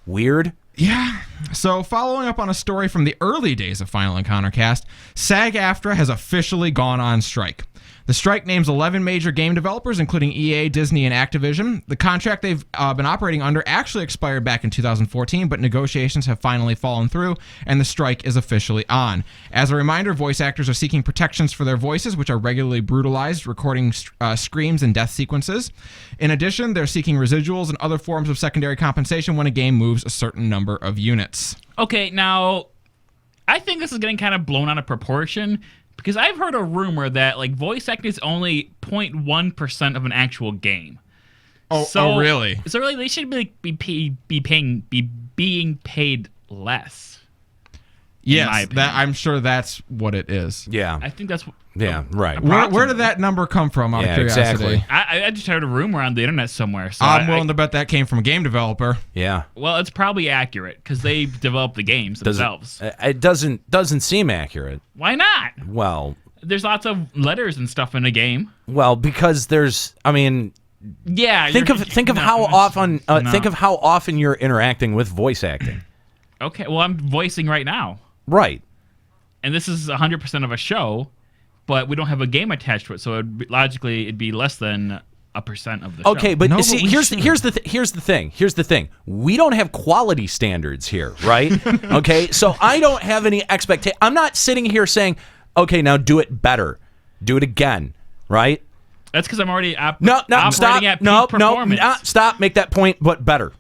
weird. Yeah. So following up on a story from the early days of Final Encounter Cast, SAG-AFTRA has officially gone on strike. The strike names 11 major game developers, including EA, Disney, and Activision. The contract they've been operating under actually expired back in 2014, but negotiations have finally fallen through, and the strike is officially on. As a reminder, voice actors are seeking protections for their voices, which are regularly brutalized, recording screams and death sequences. In addition, they're seeking residuals and other forms of secondary compensation when a game moves a certain number of units. Okay, now, I think this is getting kind of blown out of proportion, because I've heard a rumor that like voice acting is only 0.1% of an actual game. Oh, really? So really, they should be being paid less. Yes, I'm sure that's what it is. Yeah. I think that's right. Where did that number come from? Out of curiosity? Exactly. I just heard a rumor on the internet somewhere. So I'm willing to bet that came from a game developer. Yeah. Well, it's probably accurate because they develop the games themselves. It doesn't seem accurate. Why not? Well, there's lots of letters and stuff in a game. Well, because there's, I mean, yeah. Think of how often you're interacting with voice acting. Okay. Well, I'm voicing right now. Right. And this is 100% of a show, but we don't have a game attached to it, so logically it'd be less than 1% of the show. Okay, but see, here's the thing. We don't have quality standards here, right? Okay, so I don't have any expectation. I'm not sitting here saying, okay, now do it better, do it again, right? That's because I'm already stop. at peak performance. Stop. Make that point, but better.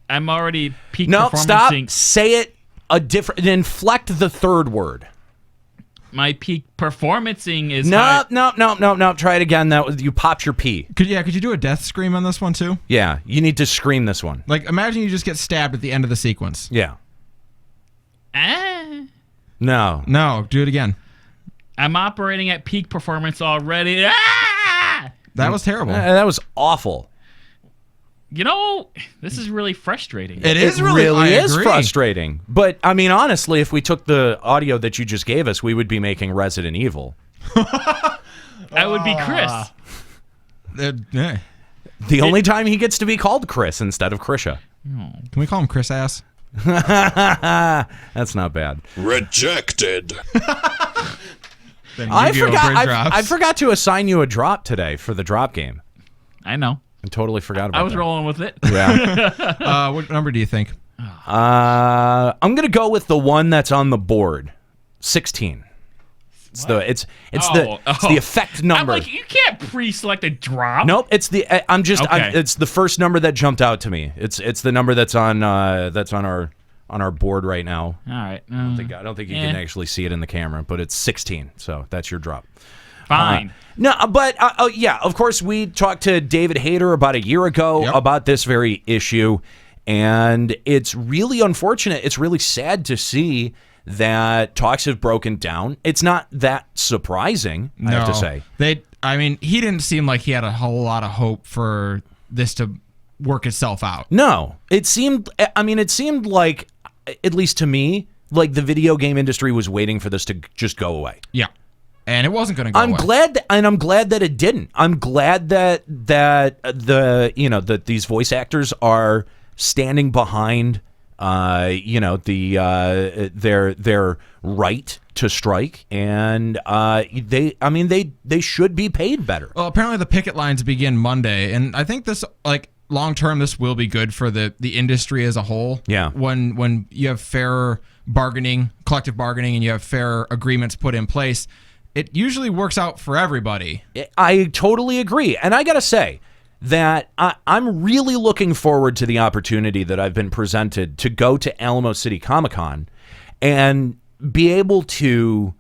I'm already peak performance. No, stop. Say it inflect the third word. My peak performancing is no. Try it again. You popped your P. Could you do a death scream on this one too? Yeah, you need to scream this one. Like, imagine you just get stabbed at the end of the sequence. Yeah. No, do it again. I'm operating at peak performance already. That was terrible. That was awful. You know, this is really frustrating. It is frustrating. But, I mean, honestly, if we took the audio that you just gave us, we would be making Resident Evil. That would be Chris. The only time he gets to be called Chris instead of Krisha. Can we call him Chris Ass? That's not bad. Rejected. I forgot to assign you a drop today for the drop game. I know. I totally forgot about that. I was rolling with it. Yeah. What number do you think? I'm gonna go with the one that's on the board, 16. It's the effect number. I'm like, you can't pre-select a drop. Nope, it's the first number that jumped out to me. It's the number that's on our board right now. All right. I don't think you can actually see it in the camera, but it's 16. So that's your drop. Fine. Yeah, of course, we talked to David Hayter about a year ago about this very issue, and it's really unfortunate. It's really sad to see that talks have broken down. It's not that surprising, I have to say. He didn't seem like he had a whole lot of hope for this to work itself out. No, it seemed like, at least to me, like the video game industry was waiting for this to just go away. Yeah. And it wasn't going to go away. I'm glad that it didn't. I'm glad that these voice actors are standing behind their right to strike, and they should be paid better. Well, apparently the picket lines begin Monday, and I think this, like, long term, this will be good for the industry as a whole. Yeah. When you have fair bargaining, collective bargaining, and you have fair agreements put in place, it usually works out for everybody. I totally agree. And I got to say that I'm really looking forward to the opportunity that I've been presented to go to Alamo City Comic-Con and be able to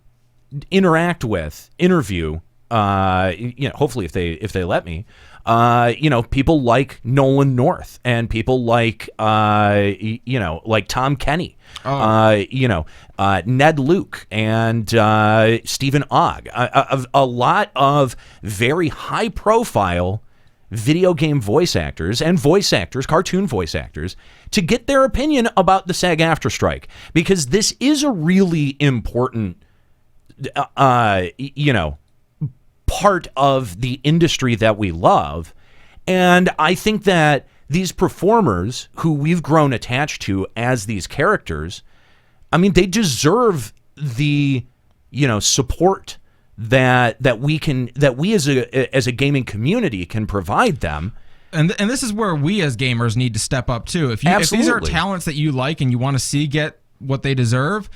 interview, hopefully if they let me, people like Nolan North and people like Tom Kenny, Ned Luke and Stephen Ogg, a lot of very high profile video game voice actors and cartoon voice actors, to get their opinion about the SAG-AFTRA strike, because this is a really important, part of the industry that we love. And I think that these performers who we've grown attached to as these characters, I mean, they deserve the, support that we as a gaming community can provide them. And this is where we as gamers need to step up too. If these are talents that you like and you want to see get what they deserve,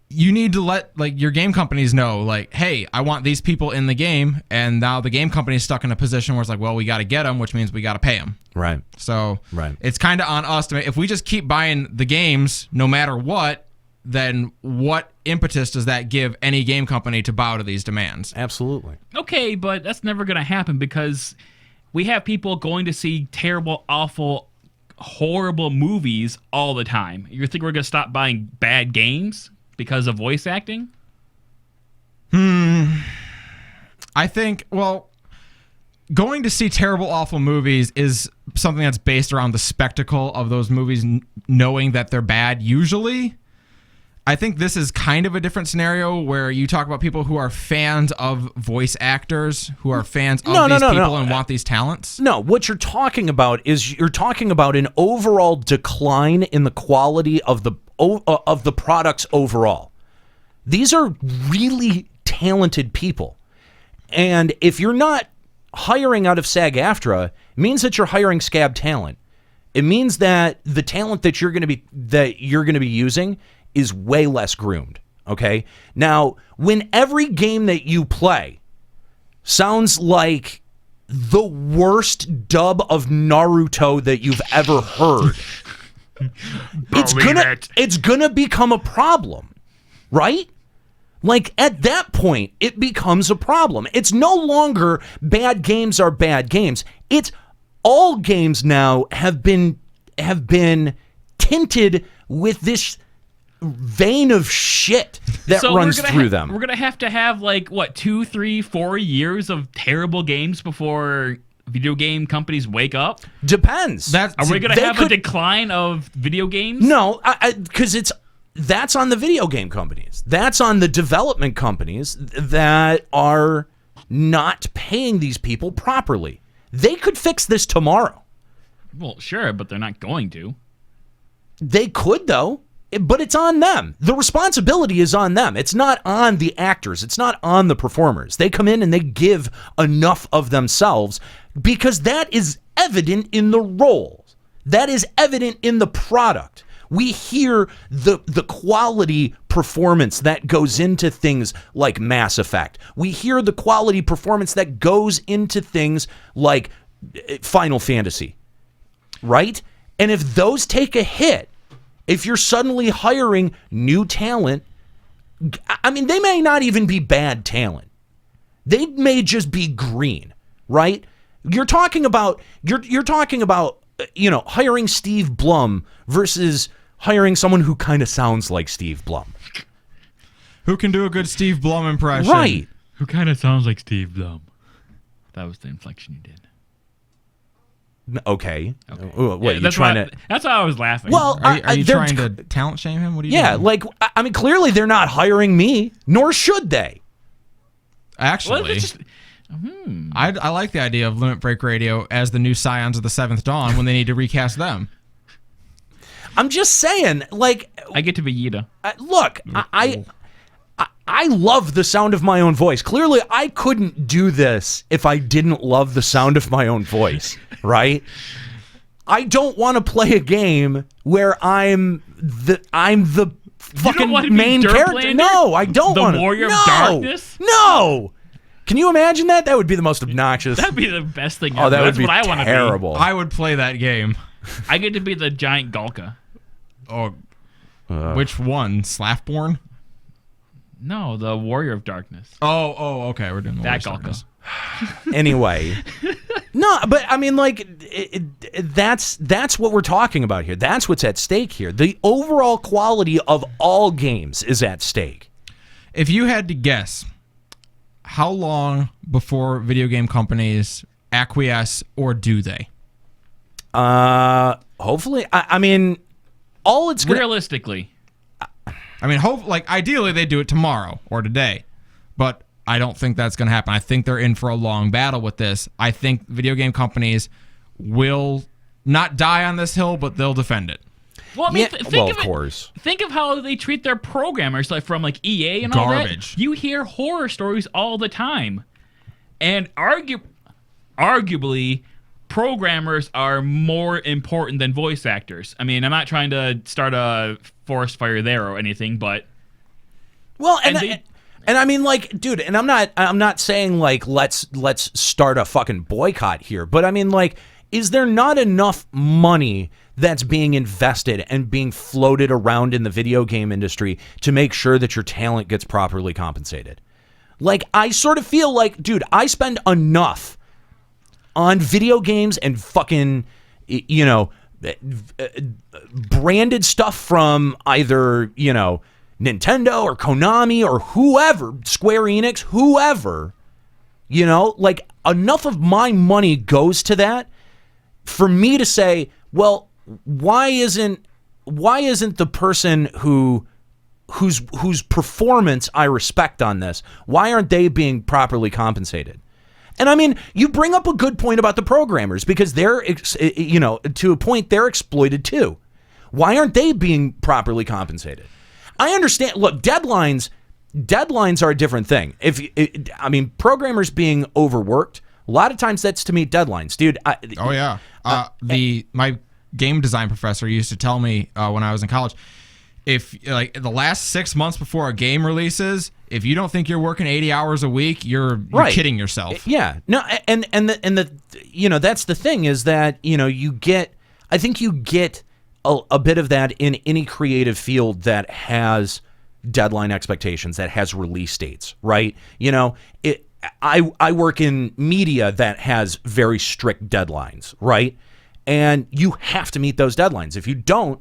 you need to let your game companies know, hey, I want these people in the game, and now the game company is stuck in a position where it's well, we got to get them, which means we got to pay them. Right. So it's kind of on us to make, if we just keep buying the games no matter what, then what impetus does that give any game company to bow to these demands? Absolutely. Okay, but that's never going to happen because we have people going to see terrible, awful, horrible movies all the time. You think we're going to stop buying bad games because of voice acting? I think, going to see terrible, awful movies is something that's based around the spectacle of those movies, knowing that they're bad usually. I think this is kind of a different scenario where you talk about people who are fans of voice actors, who are fans of these people and want these talents. No, what you're talking about is you're talking about an overall decline in the quality of the products overall. These are really talented people. And if you're not hiring out of SAG-AFTRA, it means that you're hiring scab talent. It means that the talent that you're going to be using is way less groomed, okay? Now, when every game that you play sounds like the worst dub of Naruto that you've ever heard, it's gonna become a problem, right? At that point, it becomes a problem. It's no longer bad games are bad games. It's all games now have been tinted with this vein of shit that runs through them. We're gonna have to have 2, 3, 4 years of terrible games before video game companies wake up. Depends. Are we gonna have a decline of video games? No, because that's on the video game companies. That's on the development companies that are not paying these people properly. They could fix this tomorrow. Well, sure, but they're not going to. They could, though. But it's on them. The responsibility is on them. It's not on the actors. It's not on the performers. They come in and they give enough of themselves because that is evident in the roles. That is evident in the product. We hear the quality performance that goes into things like Mass Effect. We hear the quality performance that goes into things like Final Fantasy, right? And if those take a hit, if you're suddenly hiring new talent, I mean, they may not even be bad talent. They may just be green, right? You're talking about hiring Steve Blum versus hiring someone who kind of sounds like Steve Blum. Who can do a good Steve Blum impression? Right. Who kind of sounds like Steve Blum. That was the inflection you did. Okay. What, you trying to... That's why I was laughing. Well, are you trying to talent shame him? What are you doing? I mean, clearly they're not hiring me, nor should they. Actually, I like the idea of Limit Break Radio as the new Scions of the Seventh Dawn when they need to recast them. I'm just saying, I get to be Yida. Look, I love the sound of my own voice. Clearly, I couldn't do this if I didn't love the sound of my own voice, right? I don't want to play a game where I'm the fucking main character. No, I don't want to. The Warrior of Darkness? No. Can you imagine that? That would be the most obnoxious. That'd be the best thing ever. Oh, that would be what I want to be. terrible. I would play that game. I get to be the giant Gulka. Oh, which one? Slaftborn? No, the Warrior of Darkness. Oh, okay. We're doing the that Gulka. Anyway, no, but I mean, that's what we're talking about here. That's what's at stake here. The overall quality of all games is at stake. If you had to guess, how long before video game companies acquiesce, or do they? Hopefully, I mean, all it's gonna, realistically. I mean, ideally they do it tomorrow or today, but I don't think that's going to happen. I think they're in for a long battle with this. I think video game companies will not die on this hill, but they'll defend it. Well, I mean, Yeah, think of of course. Think of how they treat their programmers, like from like EA and Garbage. all that. You hear horror stories all the time, and arguably, programmers are more important than voice actors. I mean, I'm not trying to start a forest fire there or anything, but Well, and they- I mean, like, dude, and I'm not saying like let's start a fucking boycott here, but I mean, like, is there not enough money that's being invested and being floated around in the video game industry to make sure that your talent gets properly compensated? Like, I sort of feel like, dude, I spend enough on video games and fucking, you know, branded stuff from either, you know, Nintendo or Konami or whoever, Square Enix, whoever, you know, like, enough of my money goes to that for me to say, well, why isn't the person whose performance I respect on this, why aren't they being properly compensated? And I mean, you bring up a good point about the programmers, because they're, you know, to a point, they're exploited too. Why aren't they being properly compensated? I understand. Look, deadlines are a different thing. I mean, programmers being overworked, a lot of times that's to meet deadlines, dude. Oh yeah. My game design professor used to tell me when I was in college, if like the last 6 months before a game releases, if you don't think you're working 80 hours a week, you're Right. kidding yourself. Yeah. No, and the you know, that's the thing, is that, you know, I think you get a bit of that in any creative field that has deadline expectations, that has release dates, right? You know, I work in media that has very strict deadlines, right? And you have to meet those deadlines. If you don't,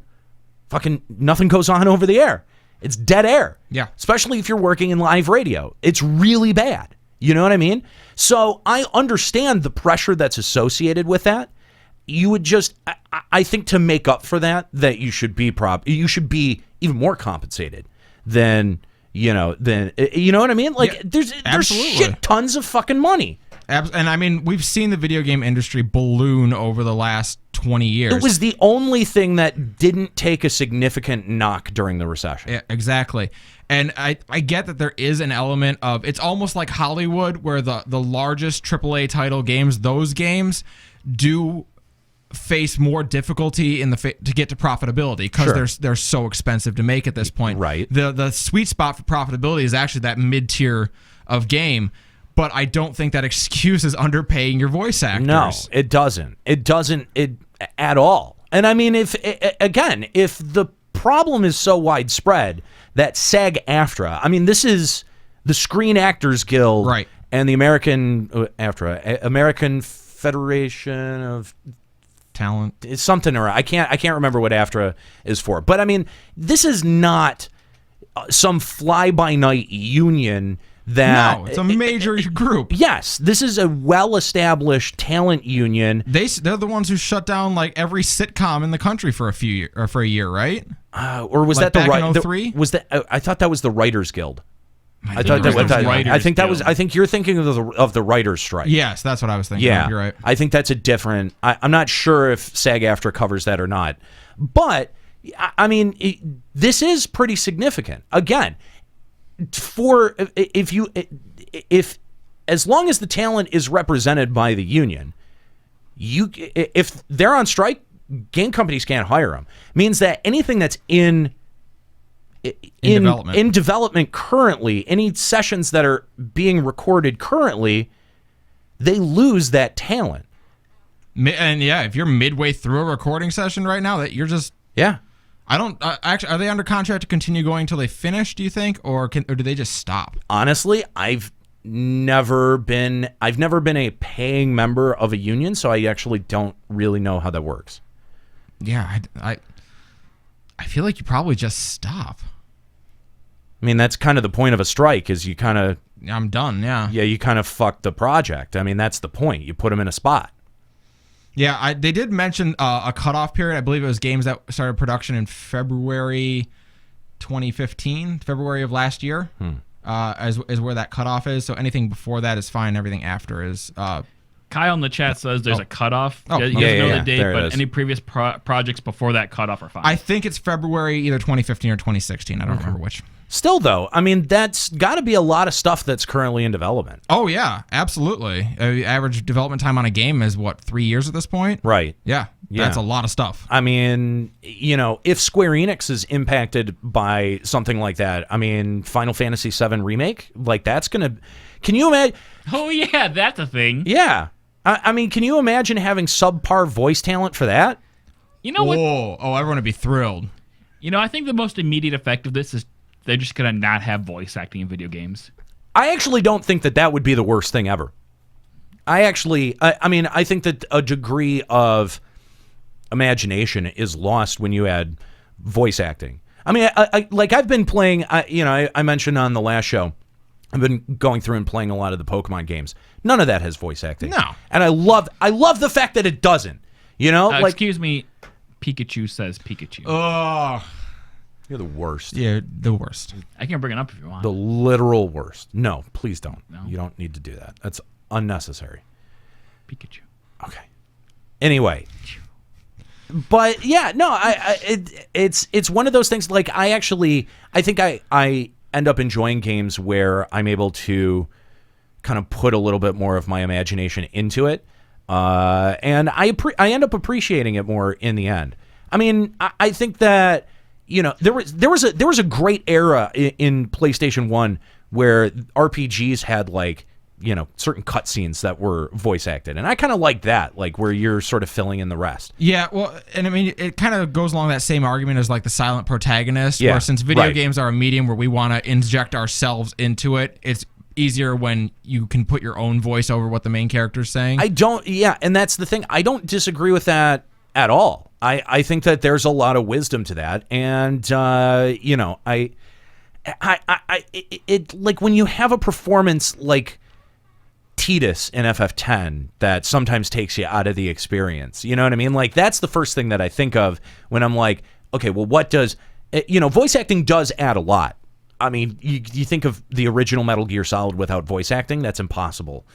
fucking nothing goes on over the air. It's dead air. Yeah. Especially if you're working in live radio. It's really bad. You know what I mean? So I understand the pressure that's associated with that. You would just, I think, to make up for that you should be even more compensated than, you know what I mean? Like, Yeah, there's absolutely. shit tons of fucking money. And I mean, we've seen the video game industry balloon over the last 20 years. It was the only thing that didn't take a significant knock during the recession. Yeah, exactly. And I get that there is an element of, it's almost like Hollywood, where the largest AAA title games, those games do face more difficulty in to get to profitability, because Sure. they're so expensive to make at this point. Right. The sweet spot for profitability is actually that mid-tier of game, but I don't think that excuses underpaying your voice actors. No, it doesn't. It doesn't at all. And I mean, if the problem is so widespread that SAG-AFTRA, I mean, this is the Screen Actors Guild, Right. and the American Federation of Talent. It's something, or I can't remember what AFTRA is for. But I mean, this is not some fly-by-night union that... No, it's a major group. Yes, this is a well-established talent union. They're the ones who shut down like every sitcom in the country for a year, right? Or was Like that the back in right? 03? Was that? I thought that was the Writers Guild. I think thought it that was was. the Writers I think that was. Guild. I think you're thinking of the writers' strike. Yes, that's what I was thinking. Yeah, You're right. I think that's a different. I'm not sure if SAG-AFTRA covers that or not, but I mean, this is pretty significant. Again, if as long as the talent is represented by the union, if they're on strike, game companies can't hire them. Means that anything that's in development currently, any sessions that are being recorded currently, they lose that talent. And yeah, if you're midway through a recording session right now, that you're just Yeah. I don't actually. Are they under contract to continue going until they finish? Do you think, or do they just stop? Honestly, I've never been a paying member of a union, so I actually don't really know how that works. Yeah, I feel like you probably just stop. I mean, that's kind of the point of a strike, is you kind of I'm done. Yeah. you kind of fuck the project. I mean, that's the point. You put them in a spot. Yeah, they did mention a cutoff period. I believe it was games that started production in February 2015, February of last year, is where that cutoff is. So anything before that is fine. Everything after is Kyle in the chat says there's a cutoff. Oh, He doesn't know yeah. the date, There it but is. any previous projects before that cutoff are fine. I think it's February either 2015 or 2016. I don't remember which. Still, though, I mean, that's got to be a lot of stuff that's currently in development. Oh, yeah, absolutely. Average development time on a game is, 3 years at this point? Right. Yeah, that's a lot of stuff. I mean, if Square Enix is impacted by something like that, I mean, Final Fantasy VII Remake, like, that's going to... Can you imagine... Oh, yeah, that's a thing. Yeah. I mean, can you imagine having subpar voice talent for that? You know what? Whoa. Oh, everyone would be thrilled. I think the most immediate effect of this is they're just going to not have voice acting in video games. I actually don't think that would be the worst thing ever. I mean, I think that a degree of imagination is lost when you add voice acting. I mean, I've been playing, I mentioned on the last show, I've been going through and playing a lot of the Pokemon games. None of that has voice acting. No. And I love the fact that it doesn't. Excuse me, Pikachu says Pikachu. Oh, You're the worst. yeah, the worst. I can bring it up if you want. The literal worst. No, please don't. No. You don't need to do that. That's unnecessary. Pikachu. Okay. Anyway. But yeah, no, it's one of those things. Like, I think I end up enjoying games where I'm able to kind of put a little bit more of my imagination into it, and I end up appreciating it more in the end. I mean, I think that there was a great era in PlayStation 1 where RPGs had certain cutscenes that were voice acted, and I kind of like that, like where you're sort of filling in the rest. Yeah, well, and I mean, it kind of goes along that same argument as the silent protagonist, Yeah, where since video right. games are a medium where we want to inject ourselves into it, it's easier when you can put your own voice over what the main character's saying. And that's the thing. I don't disagree with that at all. I think that there's a lot of wisdom to that, and when you have a performance like Tidus in FF10 that sometimes takes you out of the experience. You know what I mean? Like, that's the first thing that I think of when I'm like, okay, well, what does... voice acting does add a lot. I mean, you think of the original Metal Gear Solid without voice acting, that's impossible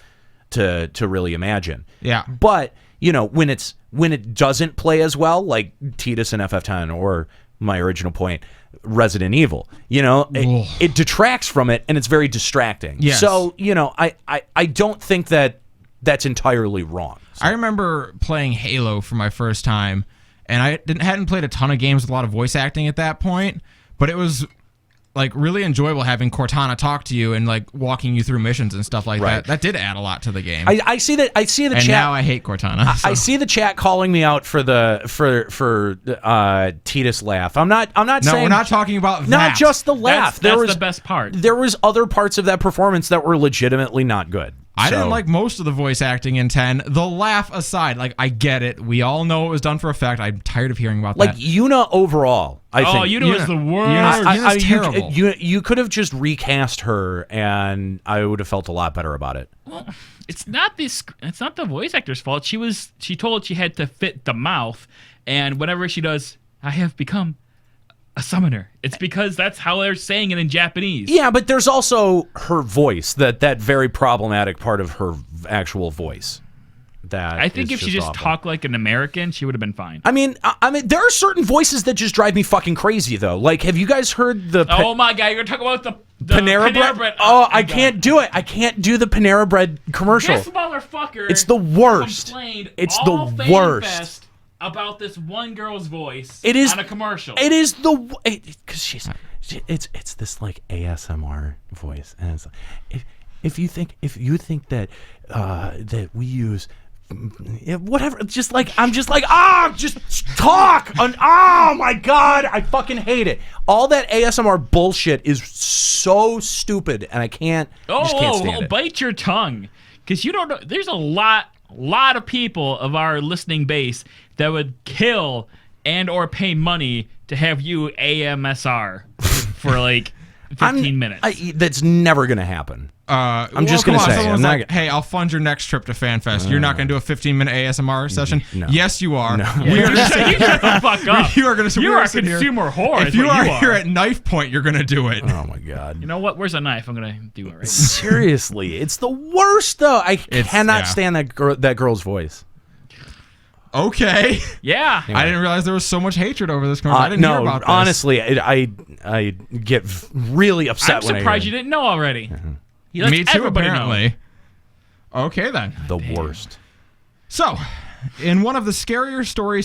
to really imagine. Yeah. But, when it doesn't play as well, like Tidus in FF10 or my original point, Resident Evil, it detracts from it, and it's very distracting. Yes. So, I don't think that that's entirely wrong. I remember playing Halo for my first time, and I hadn't played a ton of games with a lot of voice acting at that point, but it was really enjoyable having Cortana talk to you and walking you through missions and stuff like Right. that. That did add a lot to the game. I see the and chat. now I hate Cortana. I see the chat calling me out for Tidus laugh. I'm not No, saying we're not talking about that. not just the laugh. That's the best part. There was other parts of that performance that were legitimately not good. I So- didn't like most of the voice acting in 10. The laugh aside, I get it. We all know it was done for effect. I'm tired of hearing about that. Yuna overall. I think Yuna is the worst. Yuna's terrible. You could have just recast her, and I would have felt a lot better about it. Well, it's not the voice actor's fault. She told she had to fit the mouth, and whenever she does, I have become a summoner. It's because that's how they're saying it in Japanese. Yeah, but there's also her voice, that very problematic part of her actual voice. That I think is if she just awful. talked like an American, she would have been fine. I mean, there are certain voices that just drive me fucking crazy, though. Like, have you guys heard the Oh my god, you're gonna talk about the Panera Bread? Oh, I can't do it. I can't do the Panera Bread commercial. This motherfucker. It's the worst. Complained It's all the Fan worst. Fest about this one girl's voice. It is on a commercial. It is because it's this ASMR voice, and it's if you think that that we use. Whatever, just just talk. Oh my god, I fucking hate it. All that ASMR bullshit is so stupid, and I can't. Just can't stand it. Bite your tongue, because you don't know. There's a lot of people of our listening base that would kill and or pay money to have you AMSR for 15 minutes. That's never gonna happen. I'm just going to say, I'm not hey, I'll fund your next trip to FanFest. You're not going to do a 15-minute ASMR session? No. Yes, you are. No. We are You shut the fuck up. You are going to. You are a consumer whore. If is you what are you here at knife point, you're going to do it. Oh my God. You know what? Where's a knife? I'm gonna do it right now. Seriously, it's the worst though. I cannot stand that girl's voice. Okay. Yeah. I didn't realize there was so much hatred over this commercial. I didn't hear about this. Honestly, I get really upset. I'm surprised you didn't know already. He lets Me too, everybody know. apparently. Okay, then. The worst. So, in one of the scarier stories